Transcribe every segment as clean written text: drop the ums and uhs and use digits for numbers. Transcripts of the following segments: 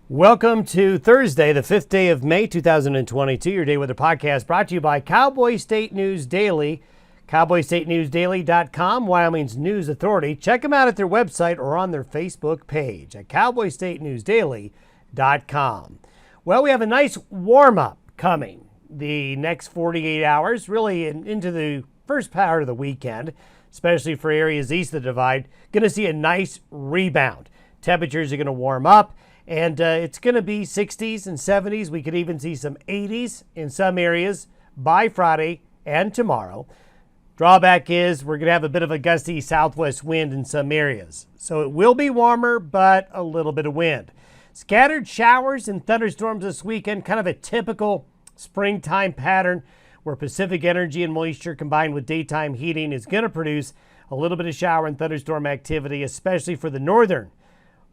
Welcome to Thursday, the 5th day of May, 2022, your Day Weather Podcast brought to you by Cowboy State News Daily, cowboystatenewsdaily.com, Wyoming's news authority. Check them out at their website or on their Facebook page at cowboystatenewsdaily.com. Well, we have a nice warm-up coming the next 48 hours, really into the first part of the weekend, especially for areas east of the Divide. Going to see a nice rebound. Temperatures are going to warm up. And it's going to be 60s and 70s. We could even see some 80s in some areas by Friday and tomorrow. Drawback is we're going to have a bit of a gusty southwest wind in some areas. So it will be warmer, but a little bit of wind. Scattered showers and thunderstorms this weekend, kind of a typical springtime pattern where Pacific energy and moisture combined with daytime heating is going to produce a little bit of shower and thunderstorm activity, especially for the northern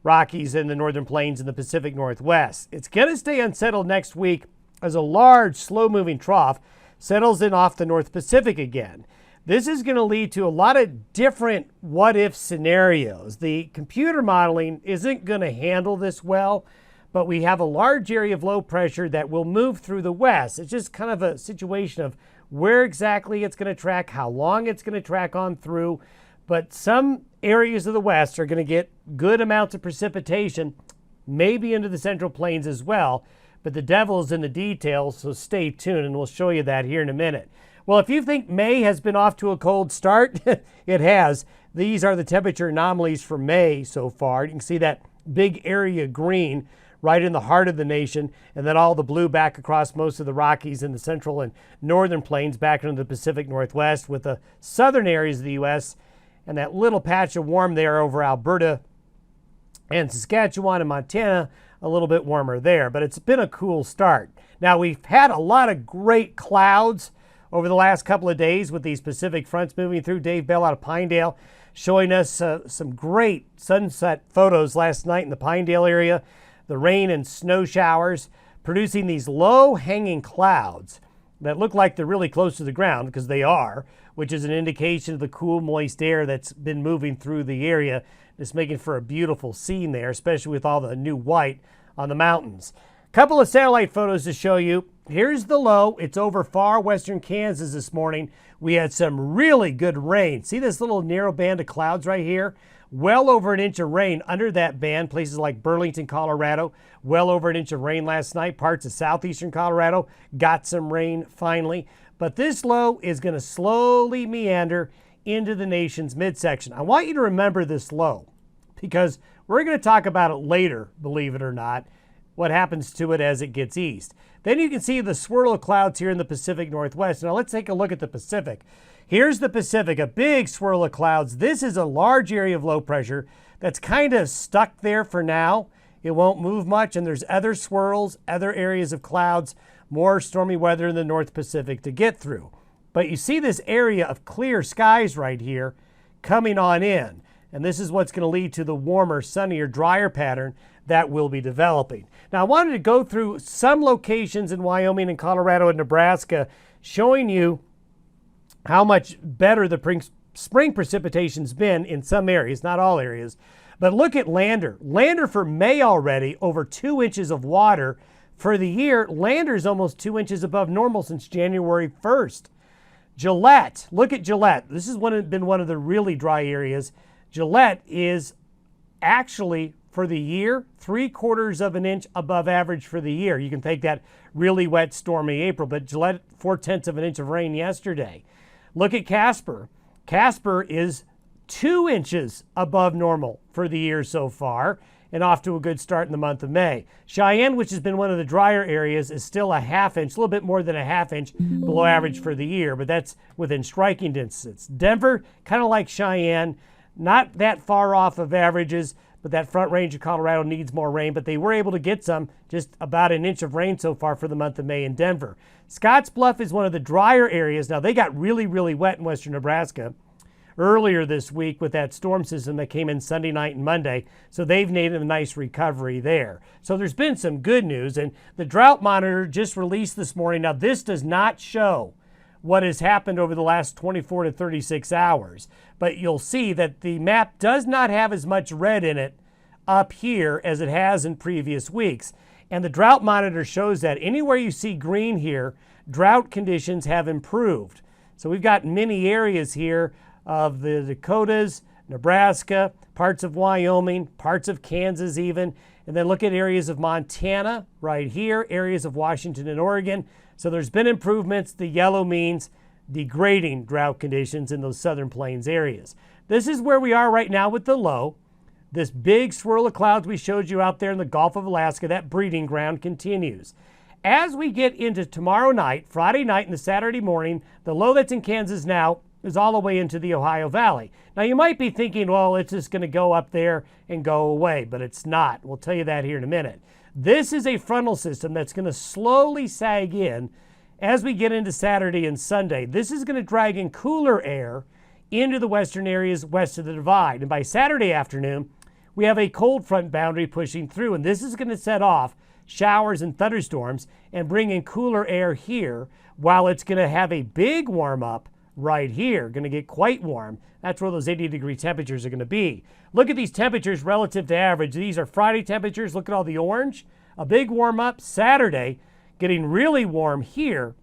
Rockies and the northern plains in the Pacific Northwest. It's going to stay unsettled next week as a large, slow-moving trough settles in off the North Pacific again. This is going to lead to a lot of different what-if scenarios. The computer modeling isn't going to handle this well, but we have a large area of low pressure that will move through the west. It's just kind of a situation of where exactly it's going to track, how long it's going to track on through. But some areas of the west are going to get good amounts of precipitation, maybe into the central plains as well. But the devil's in the details, so stay tuned, and we'll show you that here in a minute. Well, if you think May has been off to a cold start, it has. These are the temperature anomalies for May so far. You can see that big area green right in the heart of the nation, and then all the blue back across most of the Rockies and the central and northern plains back into the Pacific Northwest, with the southern areas of the U.S., and that little patch of warm there over Alberta and Saskatchewan and Montana, a little bit warmer there. But it's been a cool start. Now, we've had a lot of great clouds over the last couple of days with these Pacific fronts moving through. Dave Bell out of Pinedale showing us some great sunset photos last night in the Pinedale area. The rain and snow showers producing these low-hanging clouds that look like they're really close to the ground, because they are, which is an indication of the cool, moist air that's been moving through the area. It's making for a beautiful scene there, especially with all the new white on the mountains. A couple of satellite photos to show you. Here's the low. It's over far western Kansas this morning. We had some really good rain. See this little narrow band of clouds right here? Well over an inch of rain under that band. Places like Burlington, Colorado, well over an inch of rain last night. Parts of southeastern Colorado got some rain finally. But this low is going to slowly meander into the nation's midsection. I want you to remember this low because we're going to talk about it later, believe it or not, what happens to it as it gets east. Then you can see the swirl of clouds here in the Pacific Northwest. Now let's take a look at the Pacific. Here's the Pacific, a big swirl of clouds. This is a large area of low pressure that's kind of stuck there for now. It won't move much, and there's other swirls, other areas of clouds, more stormy weather in the North Pacific to get through. But you see this area of clear skies right here coming on in. And this is what's going to lead to the warmer, sunnier, drier pattern that will be developing. Now, I wanted to go through some locations in Wyoming and Colorado and Nebraska, showing you how much better the spring precipitation's been in some areas, not all areas. But look at Lander. Lander for May already, over 2 inches of water. For the year, Lander's almost 2 inches above normal since January 1st. Gillette, look at Gillette. This has been one of the really dry areas. Gillette is actually, for the year, 3/4 of an inch above average for the year. You can take that really wet, stormy April, but Gillette, 4/10 of an inch of rain yesterday. Look at Casper. Casper is 2 inches above normal for the year so far, and off to a good start in the month of May. Cheyenne, which has been one of the drier areas, is still a ½ inch, a little bit more than a ½ inch below average for the year, but that's within striking distance. Denver, kind of like Cheyenne, not that far off of averages, but that front range of Colorado needs more rain, but they were able to get some, just about an inch of rain so far for the month of May in Denver. Scottsbluff is one of the drier areas. Now, they got really, really wet in western Nebraska earlier this week with that storm system that came in Sunday night and Monday, so they've made a nice recovery there. So there's been some good news, and the drought monitor just released this morning. Now, this does not show what has happened over the last 24 to 36 hours, but you'll see that the map does not have as much red in it up here as it has in previous weeks. And the drought monitor shows that anywhere you see green here, drought conditions have improved. So we've got many areas here of the Dakotas, Nebraska, parts of Wyoming, parts of Kansas even, and then look at areas of Montana right here, areas of Washington and Oregon. So there's been improvements. The yellow means degrading drought conditions in those southern plains areas. This is where we are right now with the low. This big swirl of clouds we showed you out there in the Gulf of Alaska, that breeding ground continues. As we get into tomorrow night, Friday night and the Saturday morning, the low that's in Kansas now is all the way into the Ohio Valley. Now you might be thinking, well, it's just going to go up there and go away, but it's not. We'll tell you that here in a minute. This is a frontal system that's going to slowly sag in as we get into Saturday and Sunday. This is going to drag in cooler air into the western areas west of the divide. And by Saturday afternoon, we have a cold front boundary pushing through, and this is going to set off showers and thunderstorms and bring in cooler air here, while it's going to have a big warm up right here. Going to get quite warm. That's where those 80-degree temperatures are going to be. Look at these temperatures relative to average. These are Friday temperatures. Look at all the orange. A big warm up Saturday, getting really warm here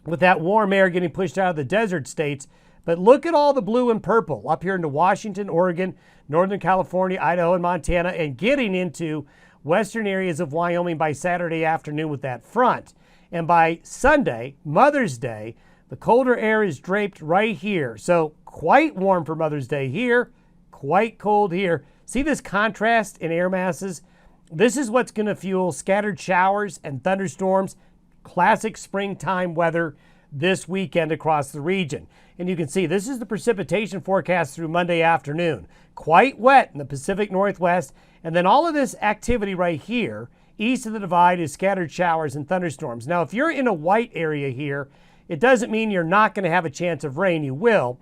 with that warm air getting pushed out of the desert states. But look at all the blue and purple up here into Washington, Oregon, Northern California, Idaho, and Montana, and getting into western areas of Wyoming by Saturday afternoon with that front. And by Sunday, Mother's Day, the colder air is draped right here. So quite warm for Mother's Day here, quite cold here. See this contrast in air masses? This is what's going to fuel scattered showers and thunderstorms, classic springtime weather this weekend across the region. And you can see this is the precipitation forecast through Monday afternoon. Quite wet in the Pacific Northwest. And then all of this activity right here, east of the divide, is scattered showers and thunderstorms. Now, if you're in a white area here, it doesn't mean you're not going to have a chance of rain. You will,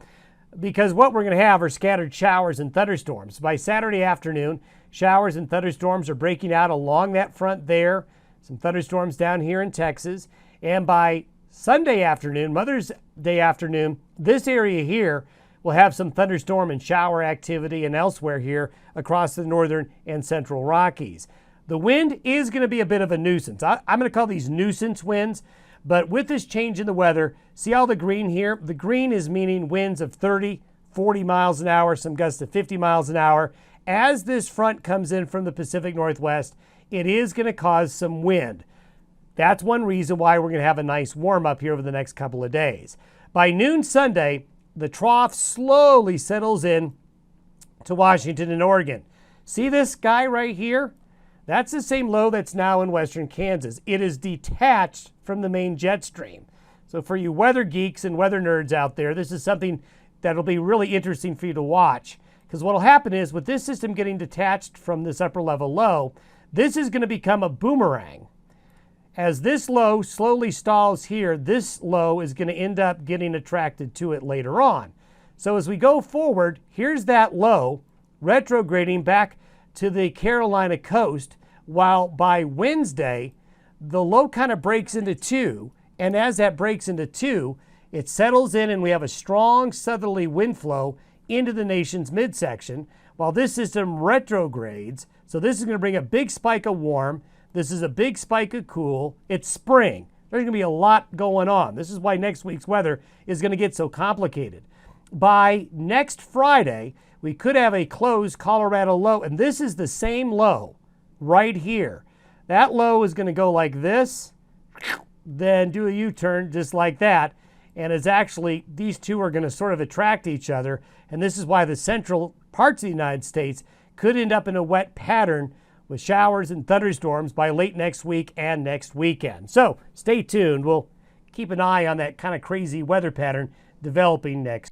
because what we're going to have are scattered showers and thunderstorms. By Saturday afternoon, showers and thunderstorms are breaking out along that front there. Some thunderstorms down here in Texas. And by Sunday afternoon, Mother's Day afternoon, this area here will have some thunderstorm and shower activity, and elsewhere here across the northern and central Rockies. The wind is going to be a bit of a nuisance. I'm going to call these nuisance winds, but with this change in the weather, see all the green here? The green is meaning winds of 30, 40 miles an hour, some gusts of 50 miles an hour. As this front comes in from the Pacific Northwest, it is going to cause some wind. That's one reason why we're going to have a nice warm up here over the next couple of days. By noon Sunday, the trough slowly settles in to Washington and Oregon. See this guy right here? That's the same low that's now in western Kansas. It is detached from the main jet stream. So for you weather geeks and weather nerds out there, this is something that'll be really interesting for you to watch. Because what will happen is, with this system getting detached from this upper level low, this is going to become a boomerang. As this low slowly stalls here, this low is going to end up getting attracted to it later on. So as we go forward, here's that low retrograding back to the Carolina coast, while by Wednesday, the low kind of breaks into two. And as that breaks into two, it settles in and we have a strong southerly wind flow into the nation's midsection, while this system retrogrades. So this is going to bring a big spike of warm. This is a big spike of cool. It's spring. There's going to be a lot going on. This is why next week's weather is going to get so complicated. By next Friday, we could have a closed Colorado low, and this is the same low right here. That low is going to go like this, then do a U-turn just like that, and it's actually, these two are going to sort of attract each other, and this is why the central parts of the United States could end up in a wet pattern with showers and thunderstorms by late next week and next weekend. So stay tuned. We'll keep an eye on that kind of crazy weather pattern developing next